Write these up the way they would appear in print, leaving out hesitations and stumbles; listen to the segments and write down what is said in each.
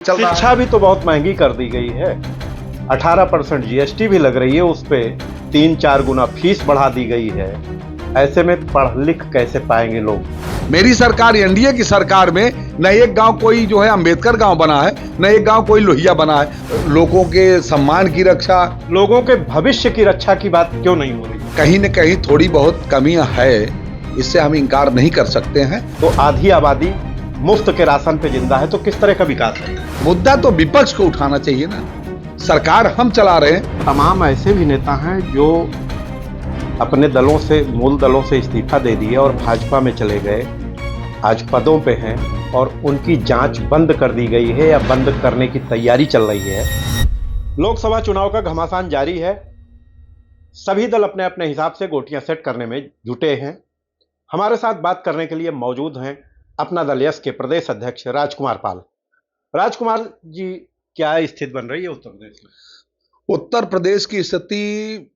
चल रहा है। शिक्षा भी तो बहुत महंगी कर दी गई है। 18% जीएसटी भी लग रही है, उस पे 3-4 गुना फीस बढ़ा दी गई है। ऐसे में पढ़ लिख कैसे पाएंगे लोग? मेरी सरकार एनडीए की सरकार में न एक गांव कोई जो है अंबेडकर गांव बना है, न एक गांव कोई लोहिया बना है। लोगों के सम्मान की रक्षा, लोगों के भविष्य की रक्षा की बात क्यों नहीं हो रही? कहीं न कहीं थोड़ी बहुत कमियां है, इससे हम इनकार नहीं कर सकते हैं। तो आधी आबादी मुफ्त के राशन पे जिंदा है, तो किस तरह का विकास है? मुद्दा तो विपक्ष को उठाना चाहिए ना। सरकार हम चला रहे हैं। तमाम ऐसे भी नेता हैं जो अपने दलों से, मूल दलों से इस्तीफा दे दिए और भाजपा में चले गए, आज पदों पे हैं और उनकी जांच बंद कर दी गई है या बंद करने की तैयारी चल रही है। लोकसभा चुनाव का घमासान जारी है। सभी दल अपने अपने हिसाब से गोटियां सेट करने में जुटे हैं। हमारे साथ बात करने के लिए मौजूद हैं अपना दल यस के प्रदेश अध्यक्ष राजकुमार पाल। राजकुमार जी, क्या स्थिति बन रही है उत्तर प्रदेश में? उत्तर प्रदेश की स्थिति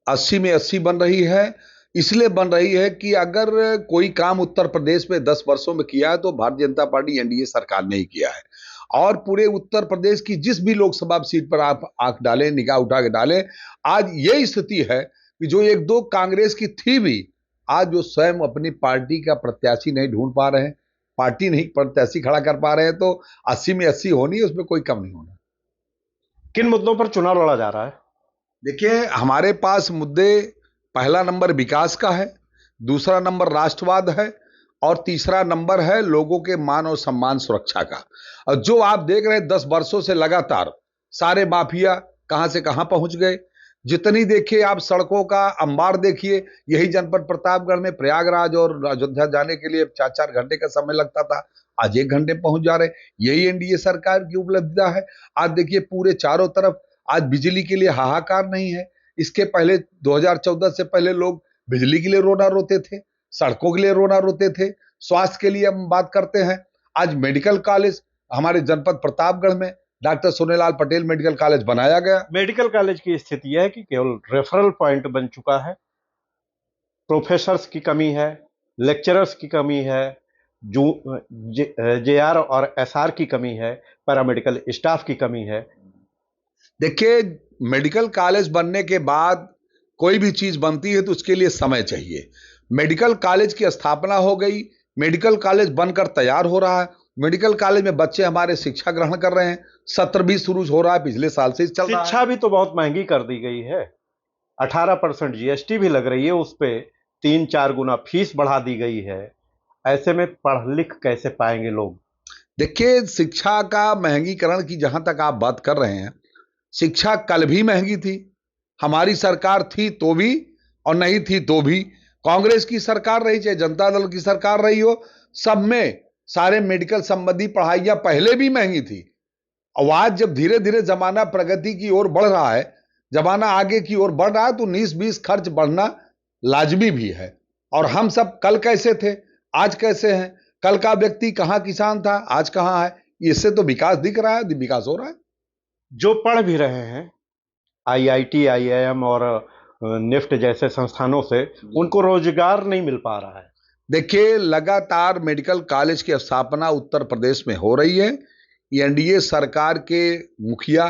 80 में 80 बन रही है। इसलिए बन रही है कि अगर कोई काम उत्तर प्रदेश में 10 वर्षों में किया है तो भारतीय जनता पार्टी एनडीए सरकार ने ही किया है। और पूरे उत्तर प्रदेश की जिस भी लोकसभा सीट पर आप आंख डालें, निगाह उठा के डालें, आज ये स्थिति है कि जो एक दो कांग्रेस की थी भी, आज जो स्वयं अपनी पार्टी का प्रत्याशी नहीं ढूंढ पा रहे हैं, पार्टी नहीं प्रत्याशी खड़ा कर पा रहे हैं, तो 80 में 80 होनी है, उसमें कोई कम नहीं होना। किन मुद्दों पर चुनाव लड़ा जा रहा है? देखिए, हमारे पास मुद्दे, पहला नंबर विकास का है, दूसरा नंबर राष्ट्रवाद है और तीसरा नंबर है लोगों के मान और सम्मान सुरक्षा का। और जो आप देख रहे हैं 10 वर्षों से लगातार सारे माफिया कहां से कहां पहुंच गए। जितनी देखिए आप सड़कों का अंबार देखिए, यही जनपद प्रतापगढ़ में प्रयागराज और अयोध्या जाने के लिए 4-4 घंटे का समय लगता था, आज 1 घंटे पहुंच जा रहे। यही एनडीए सरकार की उपलब्धिता है। आज देखिए पूरे चारों तरफ आज बिजली के लिए हाहाकार नहीं है। इसके पहले 2014 से पहले लोग बिजली के लिए रोना रोते थे, सड़कों के लिए रोना रोते थे। स्वास्थ्य के लिए हम बात करते हैं, आज मेडिकल कॉलेज हमारे जनपद प्रतापगढ़ में doctor Sonelal Patel medical college बनाया गया। मेडिकल कॉलेज की स्थिति यह है कि केवल रेफरल पॉइंट बन चुका है। प्रोफेसर्स की कमी है, लेक्चरर्स की कमी है, जेआर और एसआर की कमी है, पैरामेडिकल स्टाफ की कमी है। देखिए, मेडिकल कॉलेज बनने के बाद कोई भी चीज बनती है तो उसके लिए समय चाहिए। मेडिकल कॉलेज की स्थापना हो गई, मेडिकल कॉलेज बनकर तैयार हो रहा है, मेडिकल कॉलेज में बच्चे हमारे शिक्षा ग्रहण कर रहे हैं, सत्र भी शुरू हो रहा है, पिछले साल से चल रहा है। शिक्षा भी तो बहुत महंगी कर दी गई है। 18% जीएसटी भी लग रही है, उस पे 3-4 गुना फीस बढ़ा दी गई है। ऐसे में पढ़ लिख कैसे पाएंगे लोग? देखिए, शिक्षा का महंगीकरण की जहां तक आप बात कर रहे हैं, शिक्षा कल भी महंगी थी, हमारी सरकार थी तो भी और नहीं थी तो भी, कांग्रेस की सरकार रही चाहे जनता दल की सरकार रही हो, सब में सारे मेडिकल संबंधी पढ़ाइयां पहले भी महंगी थी। और आज जब धीरे धीरे जमाना प्रगति की ओर बढ़ रहा है, जमाना आगे की ओर बढ़ रहा है, तो 19-20 खर्च बढ़ना लाजमी भी है। और हम सब कल कैसे थे, आज कैसे हैं, कल का व्यक्ति कहां किसान था, आज कहां है, इससे तो विकास दिख रहा है, विकास हो रहा है। जो पढ़ भी रहे हैं आईआईटी, आईआईएम और निफ्ट जैसे संस्थानों से, उनको रोजगार नहीं मिल पा रहा है। देखिए, लगातार मेडिकल कॉलेज की स्थापना उत्तर प्रदेश में हो रही है। एनडीए सरकार के मुखिया,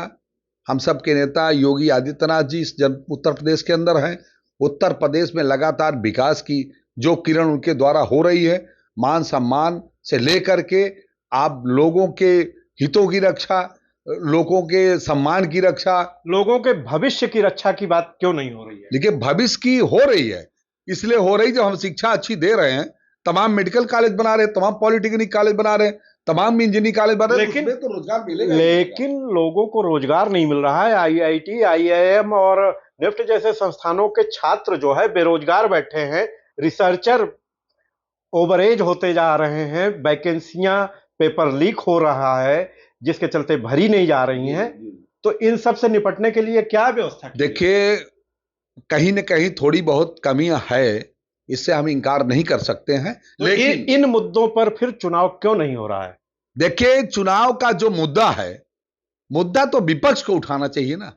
हम सब के नेता योगी आदित्यनाथ जी इस उत्तर प्रदेश के अंदर हैं। उत्तर प्रदेश में लगातार विकास की जो किरण उनके द्वारा हो रही है, मान सम्मान से लेकर के आप लोगों के हितों की रक्षा, लोगों के सम्मान की रक्षा, लोगों के भविष्य की रक्षा की बात क्यों नहीं हो रही है? देखिए भविष्य की हो रही है, इसलिए हो रही जब हम शिक्षा अच्छी दे रहे हैं, तमाम मेडिकल कॉलेज बना रहे हैं, तमाम पॉलिटेक्निक कॉलेज बना रहे हैं, तमाम इंजीनियरिंग कॉलेज बना रहे हैं, लेकिन उसमें तो रोजगार मिलेगा। लेकिन लोगों को रोजगार नहीं मिल रहा है। आईआईटी, आईआईएम और निफ्ट जैसे संस्थानों के छात्र जो है बेरोजगार बैठे हैं। रिसर्चर ओवरेज होते जा रहे हैं, वैकेंसियां, पेपर लीक हो रहा है, जिसके चलते भरी नहीं जा रही हैं। तो इन सब से निपटने के लिए क्या व्यवस्था की? देखिए, कहीं न कहीं थोड़ी बहुत कमियां है, इससे हम इनकार नहीं कर सकते हैं। तो लेकिन इन मुद्दों पर फिर चुनाव क्यों नहीं हो रहा है? देखिए, चुनाव का जो मुद्दा है, मुद्दा तो विपक्ष को उठाना चाहिए ना।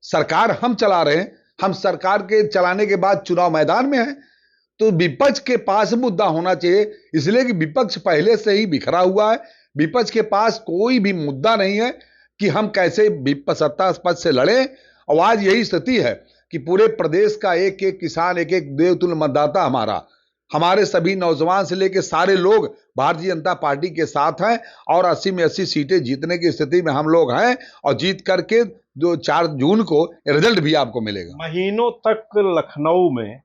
सरकार हम चला रहे हैं, हम सरकार के चलाने के बाद चुनाव मैदान में है, तो विपक्ष के पास मुद्दा होना चाहिए। इसलिए कि विपक्ष पहले से ही बिखरा हुआ है, विपक्ष के पास कोई भी मुद्दा नहीं है कि हम कैसे सत्ता पद से लड़ें। और आज यही स्थिति है कि पूरे प्रदेश का एक एक किसान, एक एक देवतुल्य मतदाता हमारे सभी नौजवान से लेकर सारे लोग भारतीय जनता पार्टी के साथ हैं और 80 में 80 सीटें जीतने की स्थिति में हम लोग हैं और जीत करके जो 4 जून को रिजल्ट भी आपको मिलेगा। महीनों तक लखनऊ में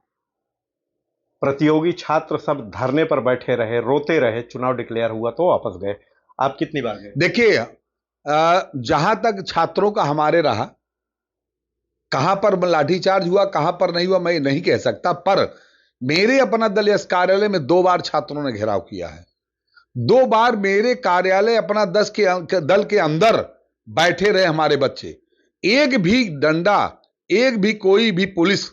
प्रतियोगी छात्र सब धरने पर बैठे रहे, रोते रहे, चुनाव डिक्लेयर हुआ तो वापस गए। आप कितनी बार गए? देखिए, जहां तक छात्रों का हमारे रहा, कहां पर लाठीचार्ज हुआ कहां पर नहीं हुआ मैं नहीं कह सकता, पर मेरे अपना दल इस कार्यालय में 2 बार छात्रों ने घेराव किया है। 2 बार मेरे कार्यालय अपना दल के अंदर बैठे रहे हमारे बच्चे। एक भी डंडा, एक भी कोई भी पुलिस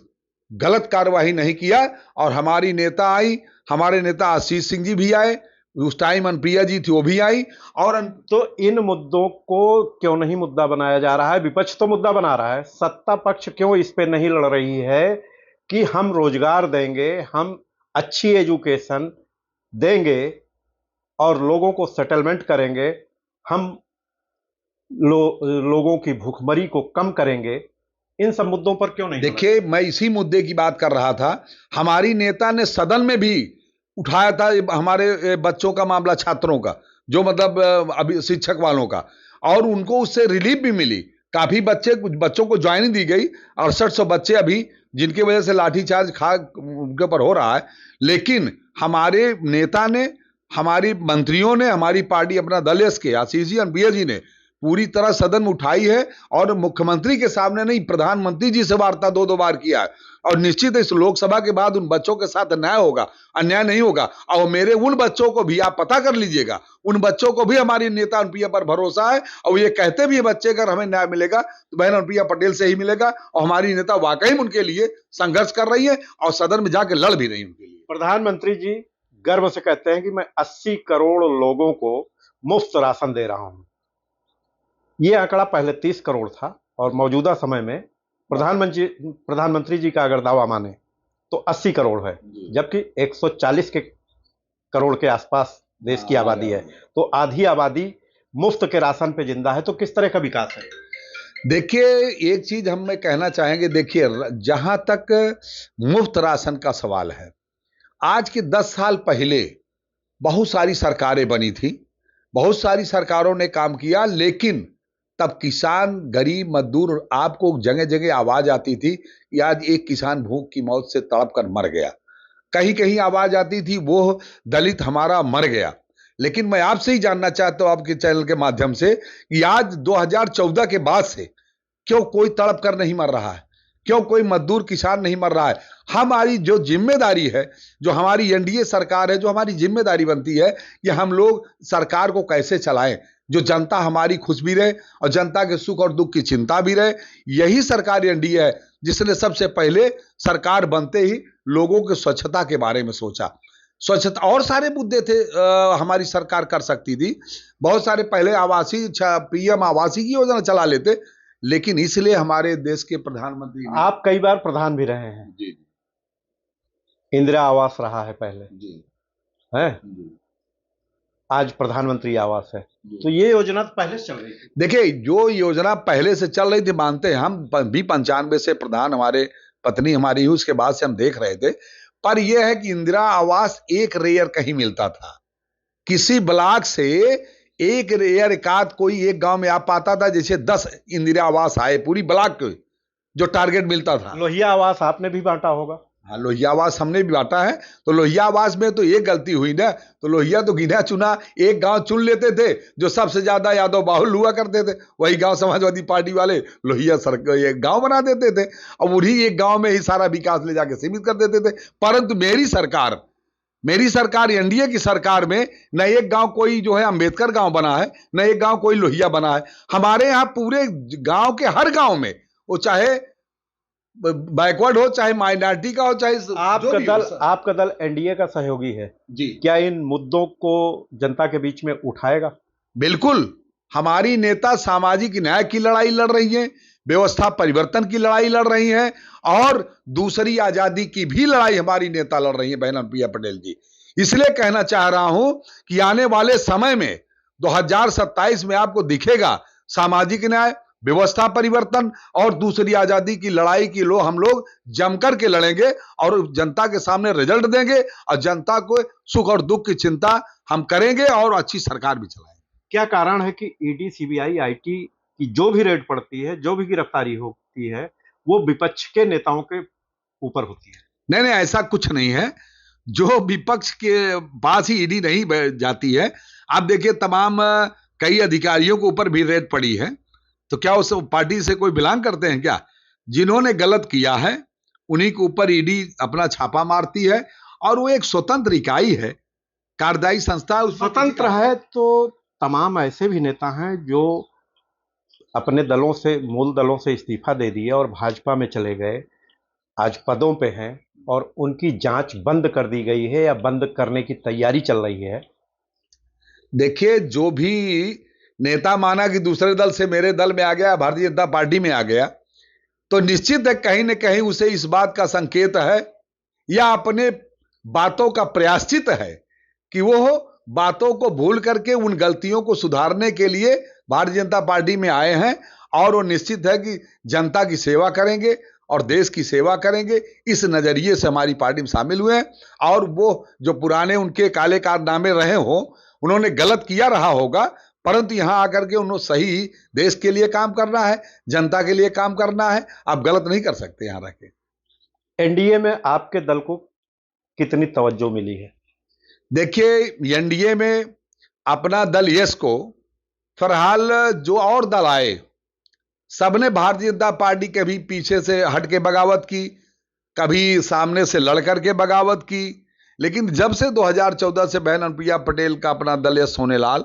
गलत कार्यवाही नहीं किया। और हमारी नेता आई, हमारे नेता आशीष सिंह जी भी आए, उस टाइम अनुप्रिया जी थी वो भी आई। और तो इन मुद्दों को क्यों नहीं मुद्दा बनाया जा रहा है? विपक्ष तो मुद्दा बना रहा है, सत्ता पक्ष क्यों इस पे नहीं लड़ रही है कि हम रोजगार देंगे, हम अच्छी एजुकेशन देंगे और लोगों को सेटलमेंट करेंगे, हम लोगों की भूखमरी को कम करेंगे। इन सब मुद्दों पर क्यों नहीं? देखिए, मैं इसी मुद्दे की बात कर रहा था। हमारी नेता ने सदन में भी उठाया था हमारे बच्चों का मामला, छात्रों का, जो मतलब अभी शिक्षक वालों का, और उनको उससे रिलीफ भी मिली। काफी बच्चों को ज्वाइनिंग दी गई। 6800 बच्चे अभी जिनकी वजह से लाठीचार्ज उनके ऊपर हो रहा है। लेकिन हमारे नेता ने, हमारी मंत्रियों ने, हमारी पार्टी अपना दल एस के आशीष जी, अनुप्रिया जी ने पूरी तरह सदन में उठाई है और मुख्यमंत्री के सामने नहीं, प्रधानमंत्री जी से वार्ता 2-2 बार किया है। और निश्चित इस लोकसभा के बाद उन बच्चों के साथ न्याय होगा, अन्याय नहीं होगा। और मेरे उन बच्चों को भी आप पता कर लीजिएगा, उन बच्चों को भी हमारी नेता अनुप्रिया पर भरोसा है और ये कहते भी है बच्चे, अगर हमें न्याय मिलेगा तो बहन अनुप्रिया पटेल से ही मिलेगा। और हमारी नेता वाकई में उनके लिए संघर्ष कर रही है और सदन में जाकर लड़ भी रही है उनके लिए। प्रधानमंत्री जी गर्व से कहते हैं कि मैं 80 करोड़ लोगों को मुफ्त राशन दे रहा हूं। ये आंकड़ा पहले 30 करोड़ था और मौजूदा समय में प्रधानमंत्री जी का अगर दावा माने तो 80 करोड़ है, जबकि 140 करोड़ के आसपास देश की आबादी है। तो आधी आबादी मुफ्त के राशन पे जिंदा है। तो किस तरह का विकास है? देखिए, एक चीज हम में कहना चाहेंगे। देखिए, जहां तक मुफ्त राशन का सवाल है, आज के 10 साल पहले बहुत सारी सरकारें बनी थी, बहुत सारी सरकारों ने काम किया, लेकिन तब किसान, गरीब मजदूर, आपको जगह जगह आवाज आती थी कि आज एक किसान भूख की मौत से तड़प कर मर गया। कहीं कहीं आवाज आती थी वो दलित हमारा मर गया। लेकिन मैं आपसे ही जानना चाहता हूं आपके चैनल के माध्यम से कि आज 2014 के बाद से क्यों कोई तड़प कर नहीं मर रहा है? क्यों कोई मजदूर किसान नहीं मर रहा है? हमारी जो जिम्मेदारी है, जो हमारी एनडीए सरकार है, जो हमारी जिम्मेदारी बनती है कि हम लोग सरकार को कैसे चलाएं, जो जनता हमारी खुश भी रहे और जनता के सुख और दुख की चिंता भी रहे। यही सरकार एनडीए है जिसने सबसे पहले सरकार बनते ही लोगों के स्वच्छता के बारे में सोचा। स्वच्छता और सारे मुद्दे थे हमारी सरकार कर सकती थी। बहुत सारे पहले आवासीय पीएम आवासीय की योजना चला लेते, लेकिन इसलिए हमारे देश के प्रधानमंत्री, आप कई बार प्रधान भी रहे हैं जी, इंदिरा आवास रहा है पहले, जी, है जी, आज प्रधानमंत्री आवास है। तो ये योजना तो पहले से चल रही थी। देखिए, जो योजना पहले से चल रही थी मानते हैं, हम भी 95 से प्रधान, हमारे पत्नी हमारी हुई, उसके बाद से हम देख रहे थे। पर यह है कि इंदिरा आवास एक रेयर कहीं मिलता था, किसी ब्लॉक से एक रेयर एकाध कोई एक गांव में आ पाता था। जैसे 10 इंदिरा आवास आए पूरी ब्लॉक के, जो टारगेट मिलता था। लोहिया आवास आपने भी बांटा होगा? हाँ, लोहिया आवास हमने भी बांटा है। तो लोहिया आवास में तो एक गलती हुई ना, तो लोहिया तो गिना चुना एक गांव चुन लेते थे जो सबसे ज्यादा यादव बाहुल हुआ करते थे, वही गांव समाजवादी पार्टी वाले लोहिया एक गांव बना देते थे और उन्हीं एक गांव में ही सारा विकास ले जाके सीमित कर देते थे। परंतु मेरी सरकार एनडीए की सरकार में न एक गांव कोई जो है अंबेडकर गांव बना है, न एक गांव कोई लोहिया बना है। हमारे यहाँ पूरे गांव के हर गांव में, वो चाहे बैकवर्ड हो, चाहे माइनॉरिटी का हो, चाहे आपका दल एनडीए का सहयोगी है जी, क्या इन मुद्दों को जनता के बीच में उठाएगा? बिल्कुल। हमारी नेता सामाजिक न्याय की लड़ाई लड़ रही है, व्यवस्था परिवर्तन की लड़ाई लड़ रही है और दूसरी आजादी की भी लड़ाई हमारी नेता लड़ रही है बहन अनुप्रिया पटेल जी। इसलिए कहना चाह रहा हूं कि आने वाले समय में 2027 में आपको दिखेगा सामाजिक न्याय, व्यवस्था परिवर्तन और दूसरी आजादी की लड़ाई की हम लोग जमकर के लड़ेंगे और जनता के सामने रिजल्ट देंगे और जनता को सुख और दुख की चिंता हम करेंगे और अच्छी सरकार भी चलाएंगे। क्या कारण है कि ईडी, सीबीआई, आईटी की जो भी रेड पड़ती है, जो भी गिरफ्तारी होती है, वो विपक्ष के नेताओं के ऊपर होती है? नहीं, ऐसा कुछ नहीं है। जो विपक्ष के पास ही ईडी नहीं जाती है। आप देखिए, तमाम कई अधिकारियों के ऊपर भी रेड पड़ी है, तो क्या उस पार्टी से कोई बिलोंग करते हैं क्या? जिन्होंने गलत किया है उन्हीं के ऊपर ईडी अपना छापा मारती है और वो एक स्वतंत्र इकाई है, कार्यदायी संस्था। स्वतंत्र है तो तमाम ऐसे भी नेता हैं जो अपने दलों से, मूल दलों से इस्तीफा दे दिए और भाजपा में चले गए, आज पदों पे हैं और उनकी जांच बंद कर दी गई है या बंद करने की तैयारी चल रही है। देखिए, जो भी नेता माना कि दूसरे दल से मेरे दल में आ गया, भारतीय जनता पार्टी में आ गया, तो निश्चित है कहीं न कहीं उसे इस बात का संकेत है या अपने बातों का प्रायश्चित है कि वो बातों को भूल करके उन गलतियों को सुधारने के लिए भारतीय जनता पार्टी में आए हैं और वो निश्चित है कि जनता की सेवा करेंगे और देश की सेवा करेंगे। इस नजरिए से हमारी पार्टी में शामिल हुए हैं और वो जो पुराने उनके काले कारनामे रहे हो, उन्होंने गलत किया रहा होगा, परंतु यहां आकर के उन्होंने सही देश के लिए काम करना है, जनता के लिए काम करना है। आप गलत नहीं कर सकते यहां रह के। एनडीए में आपके दल को कितनी तवज्जो मिली है? देखिए, एनडीए में अपना दल यस को फिलहाल जो और दल आए सबने भारतीय जनता पार्टी के भी पीछे से हट के बगावत की, कभी सामने से लड़ करके बगावत की, लेकिन जब से 2014 से बहन अनुप्रिया पटेल का अपना दल यस सोनेलाल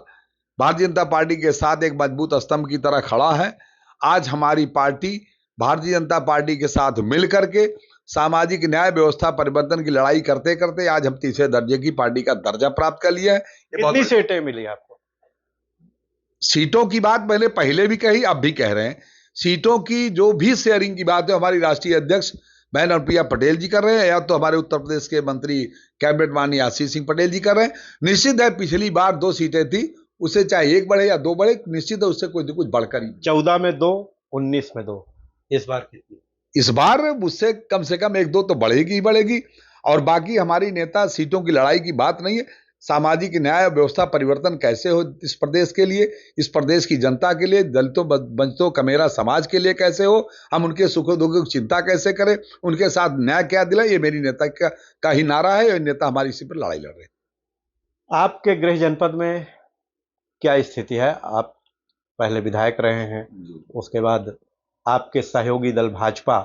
भारतीय जनता पार्टी के साथ एक मजबूत स्तंभ की तरह खड़ा है। आज हमारी पार्टी भारतीय जनता पार्टी के साथ मिल करके सामाजिक न्याय, व्यवस्था परिवर्तन की लड़ाई करते करते आज हम तीसरे दर्जे की पार्टी का दर्जा प्राप्त कर लिया है। कितनी सीटें मिली आपको? सीटों की बात मैंने पहले भी कही, अब भी कह रहे हैं। सीटों की जो भी शेयरिंग की बात है हमारी राष्ट्रीय अध्यक्ष बहन अनुप्रिया पटेल जी कर रहे हैं या तो हमारे उत्तर प्रदेश के मंत्री कैबिनेट माननीय आशीष सिंह पटेल जी कर रहे हैं। निश्चित है पिछली बार 2 सीटें थी, उससे चाहे 1 बढ़े या 2 बढ़े, निश्चित है उससे कुछ बढ़कर ही। 14 में 2, 19 में 2, इस बार कितनी? इस बार उससे कम 1-2 तो बढ़ेगी ही बढ़ेगी। और बाकी हमारी नेता सीटों की लड़ाई की बात नहीं है। सामाजिक न्याय और व्यवस्था परिवर्तन कैसे हो इस प्रदेश के लिए, इस प्रदेश की जनता के लिए, दलितों वंचितों कमेरा समाज के लिए कैसे हो, हम उनके सुख दुख की चिंता कैसे करें, उनके साथ न्याय क्या दिलाए, ये मेरी नेता का ही नारा है और नेता हमारी इसी पर लड़ाई लड़ रहे हैं। आपके गृह जनपद में क्या स्थिति है? आप पहले विधायक रहे हैं, उसके बाद आपके सहयोगी दल भाजपा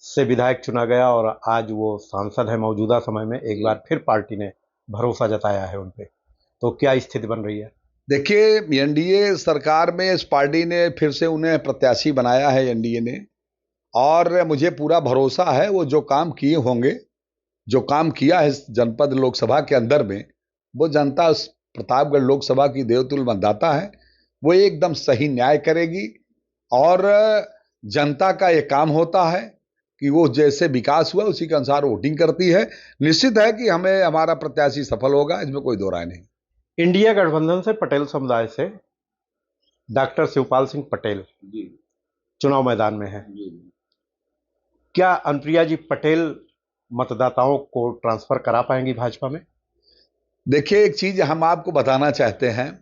से विधायक चुना गया और आज वो सांसद है। मौजूदा समय में एक बार फिर पार्टी ने भरोसा जताया है उन पे, तो क्या स्थिति बन रही है? देखिए, एनडीए सरकार में इस पार्टी ने फिर से उन्हें प्रत्याशी बनाया है एनडीए ने, और मुझे पूरा भरोसा है वो जो काम किए होंगे, जो काम किया है इस जनपद लोकसभा के अंदर में, वो जनता उस प्रतापगढ़ लोकसभा की देवतुल्य मतदाता है, वो एकदम सही न्याय करेगी। और जनता का ये काम होता है कि वो जैसे विकास हुआ उसी के अनुसार वोटिंग करती है। निश्चित है कि हमें हमारा प्रत्याशी सफल होगा, इसमें कोई दो राय नहीं। इंडिया गठबंधन से पटेल समुदाय से डॉक्टर शिवपाल सिंह पटेल चुनाव मैदान में है। क्या अनुप्रिया जी पटेल मतदाताओं को ट्रांसफर करा पाएंगी भाजपा में? देखिए, एक चीज हम आपको बताना चाहते हैं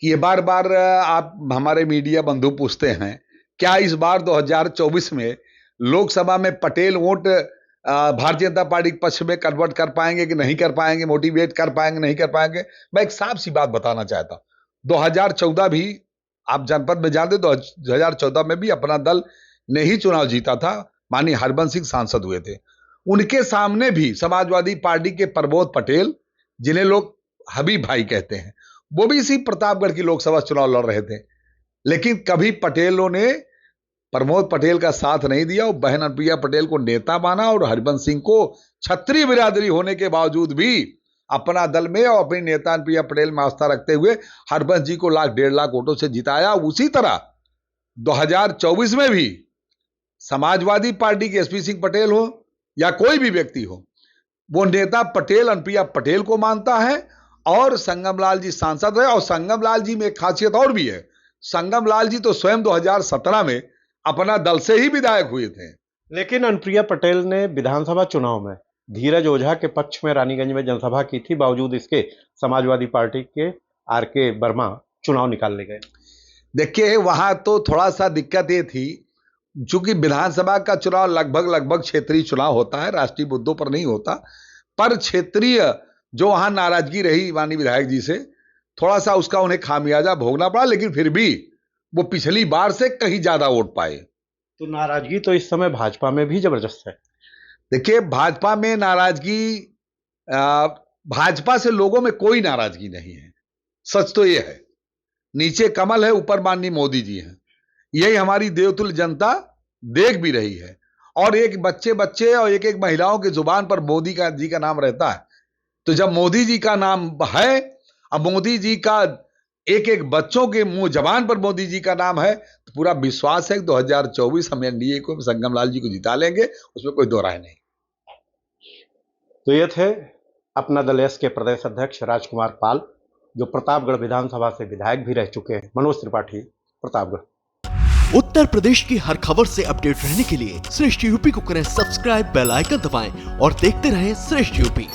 कि ये बार बार आप हमारे मीडिया बंधु पूछते हैं, क्या इस बार 2024 में लोकसभा में पटेल वोट भारतीय जनता पार्टी के पक्ष में कन्वर्ट कर पाएंगे कि नहीं कर पाएंगे, मोटिवेट कर पाएंगे नहीं कर पाएंगे? मैं एक साफ सी बात बताना चाहता हूं। 2014 भी आप जनपद में जानते, 2014 में भी अपना दल ने ही चुनाव जीता था, माननीय हरबंस सिंह सांसद हुए थे। उनके सामने भी समाजवादी पार्टी के प्रमोद पटेल, जिन्हें लोग हबीब भाई कहते हैं, वो भी इसी प्रतापगढ़ की लोकसभा चुनाव लड़ रहे थे, लेकिन कभी पटेलों ने प्रमोद पटेल का साथ नहीं दिया। वो बहन अनुप्रिया पटेल को नेता माना और हरिवंश सिंह को क्षत्रिय बिरादरी होने के बावजूद भी अपना दल में और अपनी नेता अनुप्रिया पटेल में आस्था रखते हुए हरिवंश जी को 1.5 लाख वोटों से जिताया। उसी तरह 2024 में भी समाजवादी पार्टी के एसपी सिंह पटेल हो या कोई भी व्यक्ति हो, वो नेता पटेल अनुप्रिया पटेल को मानता है और संगमलाल जी सांसद रहे। और संगमलाल जी में एक खासियत और भी है, संगमलाल जी तो स्वयं 2017 में अपना दल से ही विधायक हुए थे। लेकिन अनुप्रिया पटेल ने विधानसभा चुनाव में धीरज ओझा के पक्ष में रानीगंज में जनसभा की थी, बावजूद इसके समाजवादी पार्टी के आर.के. वर्मा चुनाव निकालने गए। देखिए वहां तो थोड़ा सा दिक्कत ये थी, चूंकि विधानसभा का चुनाव लगभग क्षेत्रीय चुनाव होता है, राष्ट्रीय मुद्दों पर नहीं होता, पर क्षेत्रीय जो वहां नाराजगी रही माननीय विधायक जी से, थोड़ा सा उसका उन्हें खामियाजा भोगना पड़ा, लेकिन फिर भी वो पिछली बार से कहीं ज्यादा वोट पाए। तो नाराजगी तो इस समय भाजपा में भी जबरदस्त है। देखिए भाजपा में नाराजगी, भाजपा से लोगों में कोई नाराजगी नहीं है, सच तो यह है। नीचे कमल है, ऊपर माननीय मोदी जी हैं, यही हमारी देवतुल्य जनता देख भी रही है। और एक बच्चे और एक महिलाओं की जुबान पर मोदी जी का नाम रहता है, तो जब मोदी जी का नाम है, अब मोदी जी का एक बच्चों के मुंह जबान पर मोदी जी का नाम है, तो पूरा विश्वास है कि 2024 हम एनडीए को संगमलाल जी को जिता लेंगे, उसमें कोई दो राय नहीं। तो ये थे अपना दल एस के प्रदेश अध्यक्ष राजकुमार पाल, जो प्रतापगढ़ विधानसभा से विधायक भी रह चुके हैं। मनोज त्रिपाठी, प्रतापगढ़। उत्तर प्रदेश की हर खबर से अपडेट रहने के लिए श्रेष्ठ यूपी को करें सब्सक्राइब, बेल आइकन दबाएं और देखते रहें श्रेष्ठ यूपी।